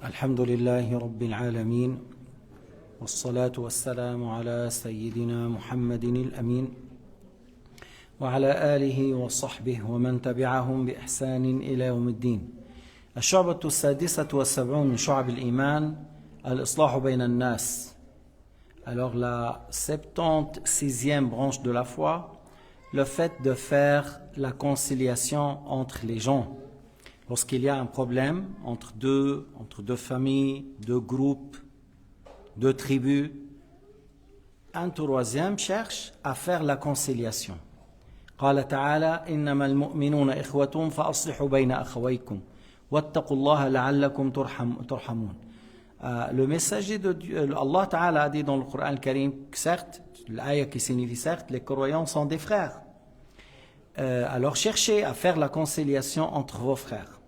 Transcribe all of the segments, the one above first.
الحمد لله رب العالمين والصلاة والسلام على سيدنا محمد الأمين وعلى آله وصحبه ومن تبعهم بإحسان إلى يوم الدين. الشعبة السادسة والسبعون من شعب الإيمان الإصلاح بين الناس. Alors la 76e branche de la foi, le fait de faire la conciliation entre les gens. Lorsqu'il y a un problème entre deux familles, deux groupes, deux tribus, un troisième cherche à faire la conciliation. قال تعالى إنما المؤمنون إخوة فأصلحوا بين أخويكم واتقوا الله لعلكم ترحمون. Le messager de Dieu, Allah Ta'ala a dit dans le Coran Karim que certes, l'ayah qui signifie certes, les croyants sont des frères. Alors cherchez à faire la conciliation entre vos frères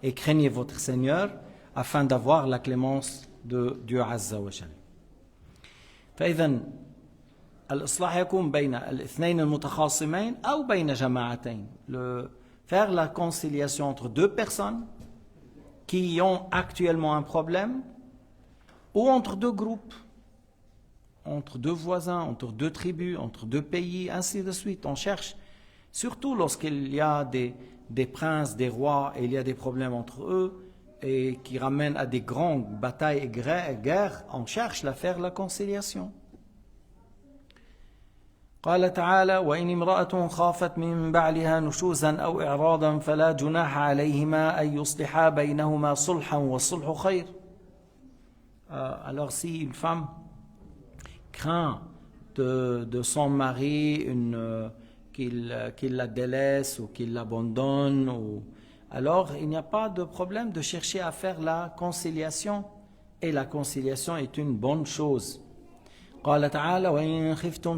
et craignez votre Seigneur afin d'avoir la clémence de Dieu Azza wa Jal. فإذا الإصلاح يكون بين الاثنين المتخاصمين أو بين جماعتين. Faire la conciliation entre deux personnes qui ont actuellement un problème ou entre deux groupes, entre deux voisins, entre deux tribus, entre deux pays, ainsi de suite. On cherche, surtout lorsqu'il y a des princes, des rois, et il y a des problèmes entre eux, et qui ramènent à des grandes batailles et guerres, on cherche à faire la conciliation. قال تعالى وإن امرأة خافت من بعلها نشوزا أو إعراضا فلا جناح عليهما أن يصلحا بينهما صلحا والصلح خير. Alors si une femme craint de son mari qu'il la délaisse ou qu'il l'abandonne, alors il n'y a pas de problème de chercher à faire la conciliation, et la conciliation est une bonne chose. قال تعالى وإن خفتم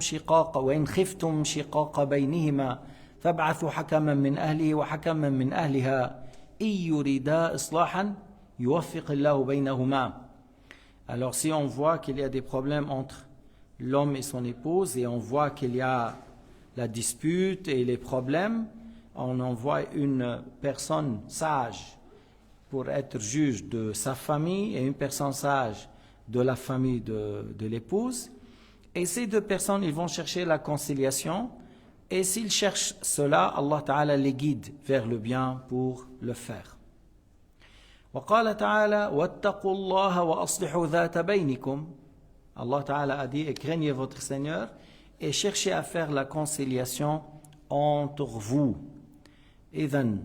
شقاق بينهما فابعثوا حكما من أهله وحكما من أهلها إن يريدا إصلاحا يوفق الله بينهما. Alors si on voit qu'il y a des problèmes entre l'homme et son épouse et on voit qu'il y a la dispute et les problèmes, on envoie une personne sage pour être juge de sa famille et une personne sage de la famille de l'épouse. Et ces deux personnes, ils vont chercher la conciliation. Et s'ils cherchent cela, Allah Ta'ala les guide vers le bien pour le faire. وقال تعالى واتقوا الله وأصلحوا ذات بينكم. Allah Ta'ala a dit et craignez votre Seigneur et cherchez à faire la conciliation entre vous. إذن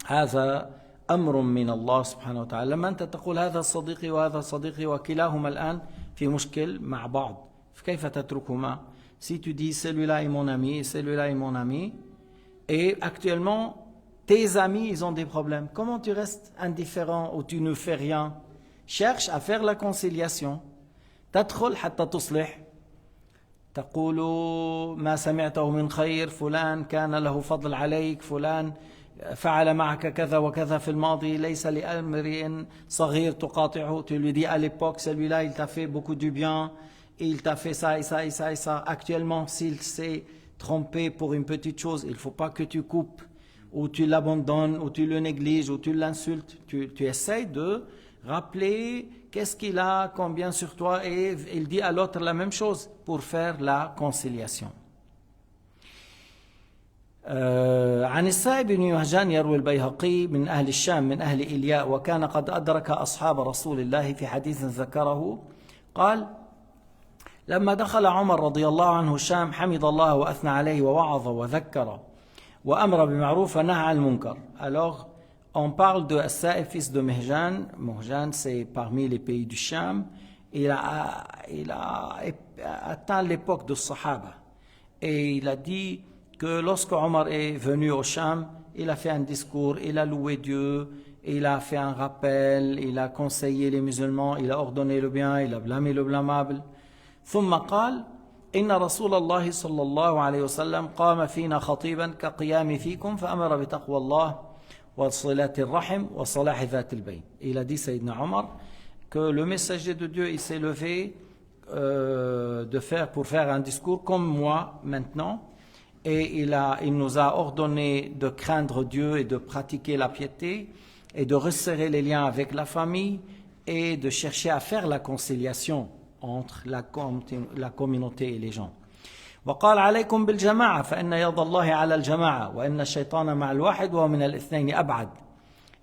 هذا أمر من الله سبحانه وتعالى. لما أنت تقول هذا صديقي وهذا صديقي وكلاهما الآن في مشكل مع بعض فكيف تتركهما؟ Si tu dis celui-là est mon ami et celui-là est mon ami, et actuellement tes amis ils ont des problèmes, comment tu restes indifférent ou tu ne fais rien? Cherche à faire la conciliation. تدخل حتى تصلح. تقول ما سمعته من خير فلان كان له فضل عليك فلان فعل معك كذا وكذا في الماضي ليس لأمر صغير تقاطعه. Tu lui dis à l'époque celui-là il t'a fait beaucoup du bien, il t'a fait ça et ça et ça et ça. Actuellement s'il s'est trompé pour une petite chose, il ne faut pas que tu coupes ou tu l'abandonnes ou tu le négliges ou tu l'insultes. Tu essaies de rappeler qu'est-ce qu'il a combien sur toi et il dit à l'autre la même chose pour faire la conciliation. عن السائب بن يهجان يروي البيهقي من أهل الشام من أهل إلياء وكان قد أدرك أصحاب رسول الله في حديث ذكره قال لما دخل عمر رضي الله عنه الشام حمد الله وأثنى عليه ووعظ وذكر وأمر بالمعروف ونهى عن المنكر. Alors on parle de As-Sa'ib fils de Mihjan. Mihjan c'est parmi les pays du Sham. Il a atteint l'époque de Sahaba et il a dit que lorsque Omar est venu au Sham, il a fait un discours, il a loué Dieu, il a fait un rappel, il a conseillé les musulmans, il a ordonné le bien, il a blâmé le blâmable. ثم قال إن رسول الله صلى الله عليه وسلم قام فينا خطيبا كقيام فيكم فأمر بتقوى الله وصلة الرحم وصلاح ذات البين. Il a dit Sayyidina Omar que le messager de Dieu il s'est levé pour faire un discours comme moi maintenant. Et il nous a ordonné de craindre Dieu et de pratiquer la piété et de resserrer les liens avec la famille et de chercher à faire la conciliation entre la communauté et les gens. وقال عليكم بالجماعة فإن يد الله على الجماعة وإن الشيطان مع الواحد ومن الاثنين أبعد.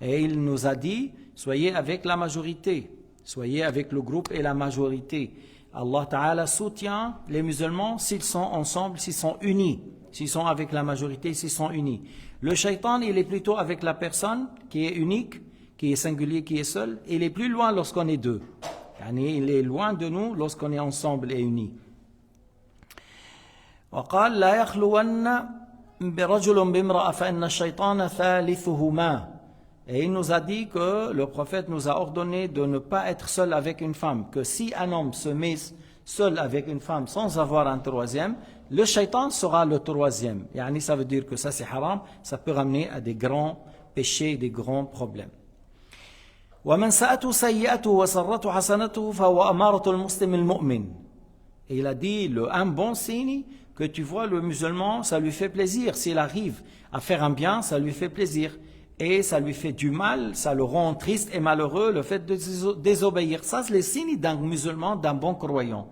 Et il nous a dit, soyez avec la majorité, soyez avec le groupe et la majorité. Allah Ta'ala soutient les musulmans s'ils sont ensemble, s'ils sont unis, s'ils sont avec la majorité, s'ils sont unis. Le shaitan, il est plutôt avec la personne qui est unique, qui est singulier, qui est seul. Il est plus loin lorsqu'on est deux. Il est loin de nous lorsqu'on est ensemble et unis. وقال لا يخلون برجل بامرأة فإن الشيطان ثالثهما. Et il nous a dit que le prophète nous a ordonné de ne pas être seul avec une femme, que si un homme se met seul avec une femme sans avoir un troisième, le shaitan sera le troisième. Ça veut dire que ça c'est haram, ça peut ramener à des grands péchés, des grands problèmes. ومن سأته سيئته وسرته حسنته فهو أمارة المسلم المؤمن. Et il a dit, un bon signe, que tu vois le musulman, ça lui fait plaisir. S'il arrive à faire un bien, ça lui fait plaisir. Et ça lui fait du mal, ça le rend triste et malheureux, le fait de désobéir. Ça, c'est les signes d'un musulman, d'un bon croyant.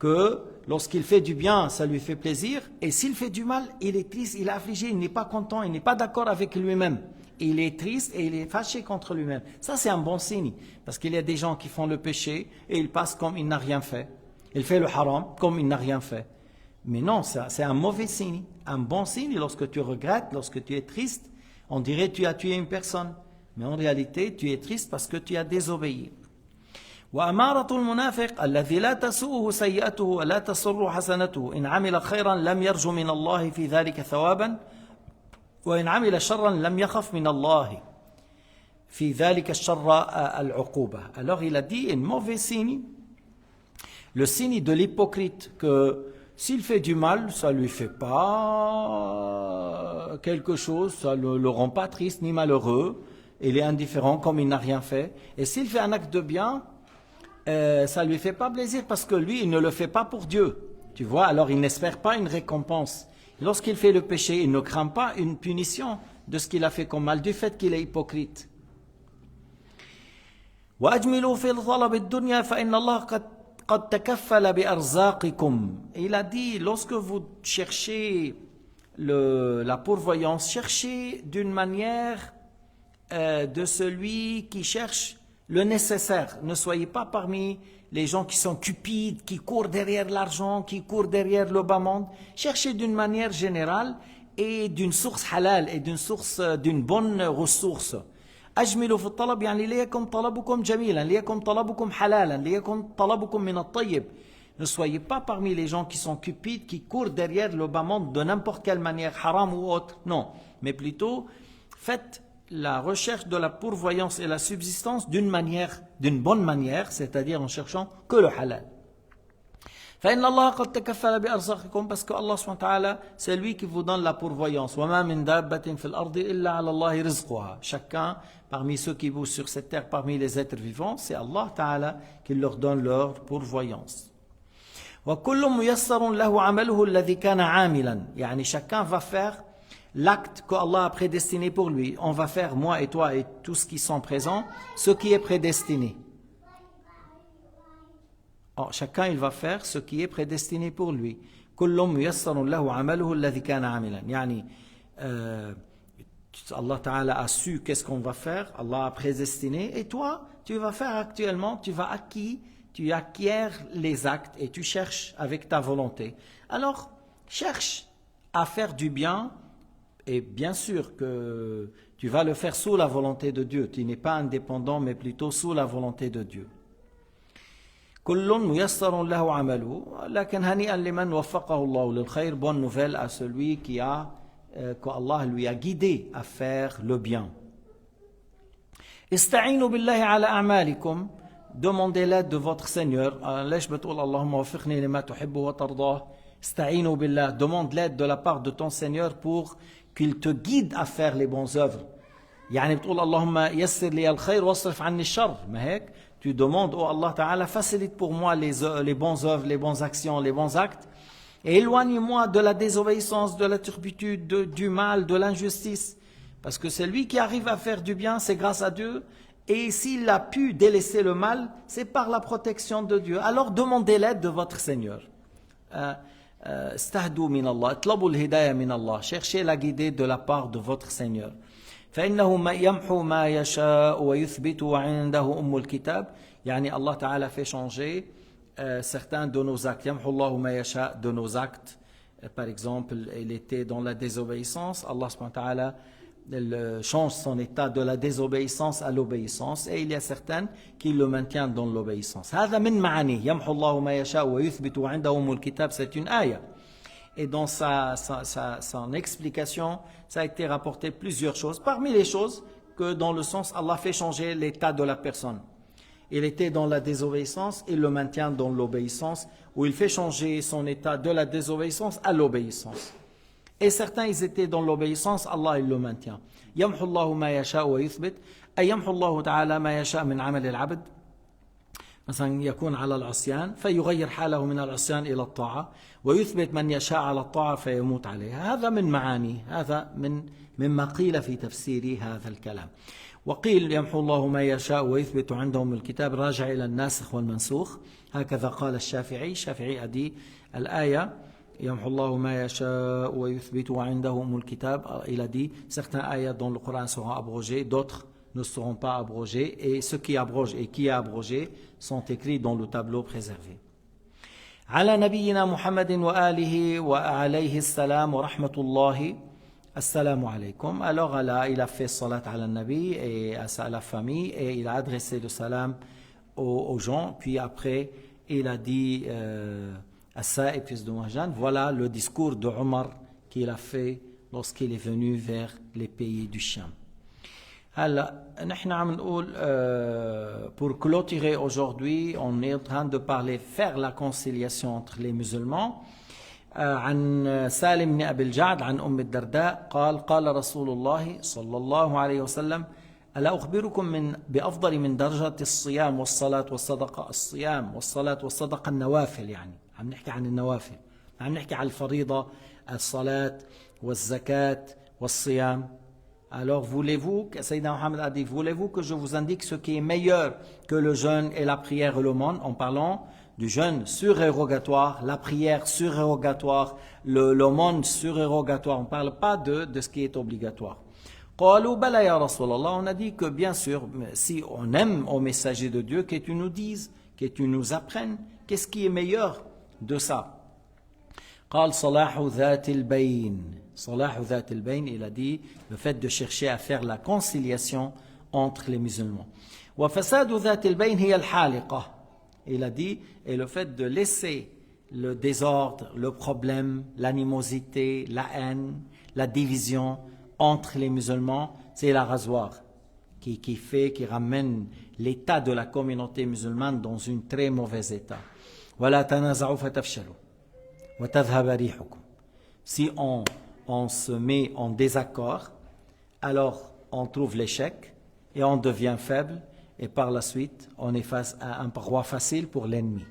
Que lorsqu'il fait du bien, ça lui fait plaisir. Et s'il fait du mal, il est triste, il est affligé, il n'est pas content, il n'est pas d'accord avec lui-même. Il est triste et il est fâché contre lui-même. Ça, c'est un bon signe. Parce qu'il y a des gens qui font le péché et ils passent comme il n'a rien fait. Il fait le haram comme il n'a rien fait. Mais non, c'est un mauvais signe. Un bon signe, lorsque tu regrettes, lorsque tu es triste, on dirait que tu as tué une personne. Mais en réalité, tu es triste parce que tu as désobéi. وأمارة المنافق الذي لا تسوءه سيئته ولا تسر حسنته إن عمل خيرا لم يرجو من الله في ذلك ثوابا وإن عمل شرا لم يخف من الله في ذلك الشر العقوبة. Alors il a dit un mauvais signe, le signe de l'hypocrite, que s'il fait du mal, ça ne lui fait pas quelque chose, ça ne le rend pas triste ni malheureux, il est indifférent comme il n'a rien fait. Et s'il fait un acte de bien, ça ne lui fait pas plaisir parce que lui, il ne le fait pas pour Dieu. Tu vois, alors il n'espère pas une récompense. Lorsqu'il fait le péché, il ne craint pas une punition de ce qu'il a fait comme mal, du fait qu'il est hypocrite. وَأَجْمِلُوا فِي طَلَبِ الدُّنْيَا فَإِنَّ اللَّهَ قَدْ تَكَفَّلَ بِأَرْزَاقِكُمْ. Il a dit, lorsque vous cherchez la pourvoyance, cherchez d'une manière de celui qui cherche le nécessaire. Ne soyez pas parmi les gens qui sont cupides, qui courent derrière l'argent, qui courent derrière le bas monde. Cherchez d'une manière générale et d'une source halal et d'une bonne ressource. أجملوا في الطلب يعني ليكن طلبكم جميلا ليكن طلبكم حلالا ليكن طلبكم من الطيب. Ne soyez pas parmi les gens qui sont cupides, qui courent derrière le bas monde de n'importe quelle manière, haram ou autre. Non, mais plutôt faites la recherche de la pourvoyance et la subsistance d'une bonne manière, c'est-à-dire en cherchant que le halal. فإن الله قد تكفل بأرزاقكم, parce que Allah subhanahu wa ta'ala, c'est lui qui vous donne la pourvoyance. وما من دابة في الأرض إلا على الله رزقها. Chacun parmi ceux qui bougent sur cette terre, parmi les êtres vivants, c'est Allah ta'ala qui leur donne leur pourvoyance. وكل ميسر له عمله الذي كان عاملا. يعني chacun va faire l'acte que Allah a prédestiné pour lui. On va faire, moi et toi et tous ceux qui sont présents, ce qui est prédestiné. Alors, chacun il va faire ce qui est prédestiné pour lui. كل ميسر له عمله الذي كان عاملا. يعني Allah Ta'ala a su qu'est-ce qu'on va faire, Allah a prédestiné, et toi, tu vas faire actuellement, tu acquiers les actes et tu cherches avec ta volonté. Alors, cherche à faire du bien, et bien sûr que tu vas le faire sous la volonté de Dieu. Tu n'es pas indépendant, mais plutôt sous la volonté de Dieu. كل ميسر له عمله لكن هنيئا لمن وفقه الله للخير. Bonne nouvelle à celui que Allah lui a guidé à faire le bien. استعينوا بالله على أعمالكم. Demandez l'aide de votre Seigneur. ليش بتقول اللهم وفقني لما تحب وترضاه. استعينوا بالله. Demande l'aide de la part de ton Seigneur pour qu'il te guide à faire les bonnes œuvres. يعني بتقول اللهم يسر لي الخير واصرف عني الشر. ما هيك؟ Tu demandes, oh Allah Ta'ala, facilite pour moi les bonnes œuvres, les bonnes actions, les bons actes. Et éloigne-moi de la désobéissance, de la turpitude, du mal, de l'injustice. Parce que c'est lui qui arrive à faire du bien, c'est grâce à Dieu. Et s'il a pu délaisser le mal, c'est par la protection de Dieu. Alors demandez l'aide de votre Seigneur. Stahdou min Allah, itlabou al-hidayah min Allah. Cherchez la guidée de la part de votre Seigneur. فإنه يمحو ما يشاء ويثبت وعنده أم الكتاب. يعني Allah Ta'ala fait changer certains de nos actes. يمحو الله ما يشاء de nos actes. Par exemple, il était dans la désobéissance. Allah subhanahu wa ta'ala change son état de la désobéissance à l'obéissance. Et il y a certains qui le maintiennent dans l'obéissance. هذا من معانيه. يمحو الله ما يشاء ويثبت وعنده أم الكتاب. C'est une ayah. Et dans son explication, ça a été rapporté plusieurs choses. Parmi les choses, que dans le sens, Allah fait changer l'état de la personne. Il était dans la désobéissance, il le maintient dans l'obéissance, ou il fait changer son état de la désobéissance à l'obéissance. Et certains, ils étaient dans l'obéissance, Allah, il le maintient. يَمْحُ اللَّهُ مَا يَشَاءُ وَيُثْبِتُ أي يَمْحُ الله تعالى ما يشاء من عمل العبد مثلا يكون على العصيان فيغير حاله من العصيان إلى الطاعة ويثبت من يشاء على الطاعة فيموت عليها. هذا من معاني، هذا مما قيل في تفسير هذا الكلام. وقيل يمحو الله ما يشاء ويثبت عندهم الكتاب راجع إلى الناسخ والمنسوخ. هكذا قال الشافعي a dit الآية يمحو الله ما يشاء ويثبت وعندهم الكتاب. Il a dit certains ayats dans le Coran seront abrogés, d'autres ne seront pas abrogés, et ceux qui abrogent et qui est abrogé sont écrits dans le tableau préservé. على نبينا محمد وآله وعليه السلام ورحمة الله. Assalamu alaikum. Alors il a fait salat ala nabi et à la famille, et il a adressé le salam aux gens, puis après il a dit à Sa'ib fils de Muhajan, voilà le discours de Omar qu'il a fait lorsqu'il est venu vers les pays du Cham. هلا نحن عم نقول pour clôturer aujourd'hui, on est en train de parler, faire la conciliation entre les musulmans. عن سالم بن أبي الجعد عن أم الدرداء قال رسول الله صلى الله عليه وسلم ألا أخبركم بأفضل من درجة الصيام والصلاة والصدقة. الصيام والصلاة والصدقة النوافل، يعني عم نحكي عن النوافل، عم نحكي عن الفريضة، الصلاة والزكاة والصيام. Alors voulez-vous, Sayyidina Muhammad a dit, voulez-vous que je vous indique ce qui est meilleur que le jeûne et la prière et l'aumône, en parlant du jeûne surérogatoire, la prière surérogatoire, l'aumône surérogatoire. On ne parle pas de ce qui est obligatoire. قالوا بلى يا رسول الله. On a dit que bien sûr, si on aime au messager de Dieu, que tu nous dises, que tu nous apprennes, qu'est-ce qui est meilleur de ça. قال صلاح ذات البين. صلاح ذات البين, il a dit le fait de chercher à faire la conciliation entre les musulmans. وفساد ذات البين هي الحالقة. Il a dit, et le fait de laisser le désordre, le problème, l'animosité, la haine, la division entre les musulmans, c'est la rasoir qui ramène l'état de la communauté musulmane dans un très mauvais état. وَلَا تَنَازَعُوا فَتَفْشَلُوا وَتَذْهَبَ رِيحُكُمْ. Si on se met en désaccord, alors on trouve l'échec et on devient faible. Et par la suite, on est face à un proie facile pour l'ennemi.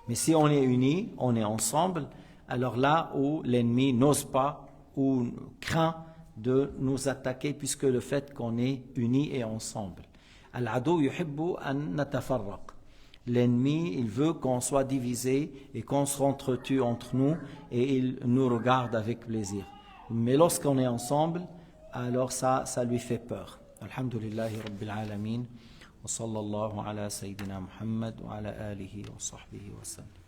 Mais si on est unis, on est ensemble, alors là où l'ennemi n'ose pas ou craint de nous attaquer, puisque le fait qu'on est unis et ensemble. Al-adou yuhibbu an natafarraq. L'ennemi, il veut qu'on soit divisé et qu'on se entretue entre nous, et il nous regarde avec plaisir. Mais lorsqu'on est ensemble, alors ça lui fait peur. Alhamdulillahi Rabbil Alamin. وصلى الله على سيدنا محمد وعلى آله وصحبه وسلم.